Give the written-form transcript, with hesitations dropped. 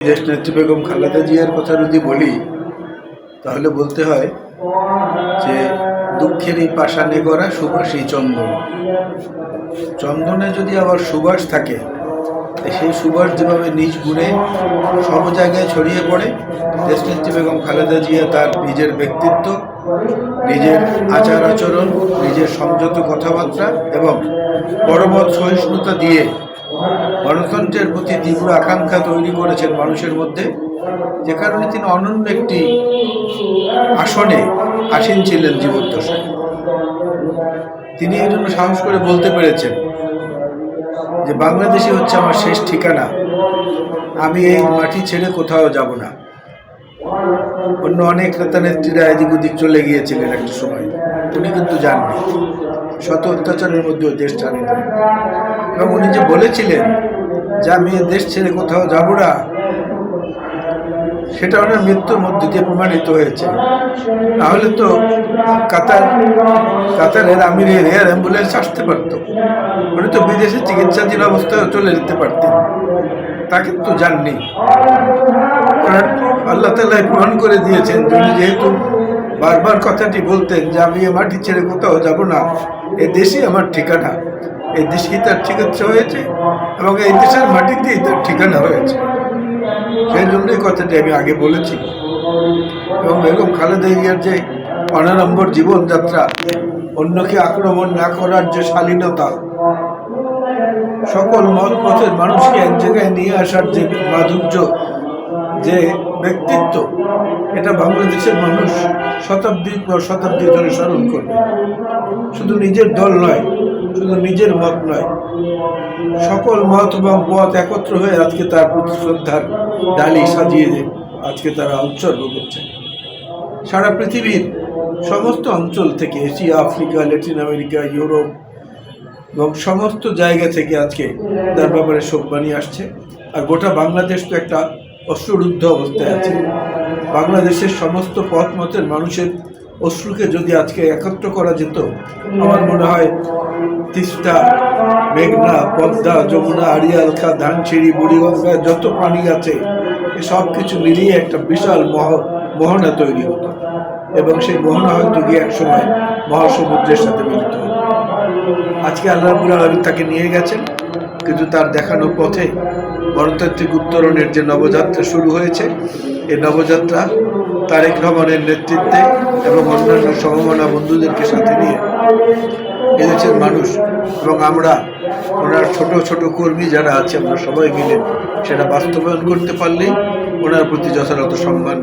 দেশনেত্রী বেগম খালেদা জিয়ার কথা যদি বলি তাহলে বলতে হয় যে দুঃখেরই পাষাণে গড়া সুবাসী চন্দন। চন্দনে যদি আবার সুবাস থাকে, সেই সুবাস যেভাবে নিজ গুণে সব জায়গায় ছড়িয়ে পড়ে, দেশনেত্রী বেগম খালেদা জিয়া তার নিজের ব্যক্তিত্ব, নিজের আচার আচরণ, নিজের সংযত কথাবার্তা এবং পরমত সহিষ্ণুতা দিয়ে গণতন্ত্রের প্রতি তীব্র আকাঙ্ক্ষা তৈরি করেছেন মানুষের মধ্যে, যে কারণে তিনি অনন্য একটি আসনে আসীন ছিলেন জীবদ্দশায়। তিনি এই জন্য সাহস করে বলতে পেরেছেন যে বাংলাদেশই হচ্ছে আমার শেষ ঠিকানা, আমি এই মাটি ছেড়ে কোথাও যাব না। অন্য অনেক নেতা নেত্রীরা এদিক ওদিক চলে গিয়েছিলেন একটা সময়, উনি কিন্তু যাননি, শত অত্যাচারের মধ্যেও দেশ ছাড়েন। এবং উনি যে বলেছিলেন যে আমি দেশ ছেড়ে কোথাও যাব না, সেটা ওনার মৃত্যুর মধ্যে দিয়ে প্রমাণিত হয়েছে। নাহলে তো কাতারের আমিরের এয়ার অ্যাম্বুলেন্স আসতে পারত, উনি তো বিদেশে চিকিৎসাধীন অবস্থায় চলে যেতে পারতেন, তা কিন্তু যাননি। কারণ আল্লাহ তাআলা প্রমাণ করে দিয়েছেন, উনি যেহেতু বারবার কথাটি বলতেন যে আমি এ মাটি ছেড়ে কোথাও যাব না, এ দেশই আমার ঠিকানা, এই দেশেই তার চিকিৎসা হয়েছে এবং এই দেশের মাটিতেই তার ঠিকানা হয়েছে। সেই জন্যই কথাটি আমি আগে বলেছি। এবং বেগম খালেদা জিয়ার যে অনাড়ম্বর জীবনযাত্রা, অন্যকে আক্রমণ না করার যে শালীনতা, সকল মত পথের মানুষকে এক জায়গায় নিয়ে আসার যে মাধুর্য, যে ব্যক্তিত্ব, এটা বাংলাদেশের মানুষ শতাব্দীর পর শতাব্দী ধরে স্মরণ করবে। শুধু নিজের দল নয়, শুধু নিজের মত নয়, সকল মত এবং পথ একত্র হয়ে আজকে তার প্রতি শ্রদ্ধার ডালি সাজিয়ে আজকে তারা উৎসর্গ করছেন। সারা পৃথিবীর সমস্ত অঞ্চল থেকে, Asia, Africa, Latin America, Europe এবং সমস্ত জায়গা থেকে আজকে তার ব্যাপারে শোকবাণী আসছে। আর গোটা বাংলাদেশ তো একটা অশ্রুরুদ্ধ অবস্থায় আছে। বাংলাদেশের সমস্ত পথ মতের মানুষের অশ্রুকে যদি আজকে একত্র করা যেত, আমার মনে হয় তিস্তা, মেঘনা, পদ্মা, যমুনা, আড়িয়াল খাঁ, ধানসিঁড়ি, বুড়িগঙ্গা, যত পানি আছে, সব কিছু মিলিয়ে একটা বিশাল মোহনা তৈরি হতো এবং সেই মোহনা হয়তো গিয়ে এক সময় মহাসমুদ্রের সাথে মিলিত হতো। আজকে আল্লাহ রাব্বুল আলামিন তাকে নিয়ে গেছেন, কিন্তু তার দেখানো পথে গণতান্ত্রিক উত্তরণের যে নবযাত্রা শুরু হয়েছে, এই নবযাত্রা তারেক রহমানের নেতৃত্বে এবং অন্যান্য সমমনা বন্ধুদেরকে সাথে নিয়ে এদেশের মানুষ এবং আমরা, ওনার ছোট ছোট কর্মী যারা আছে, আমরা সবাই মিলে সেটা বাস্তবায়ন করতে পারলেই ওনার প্রতি যথাযথ সম্মান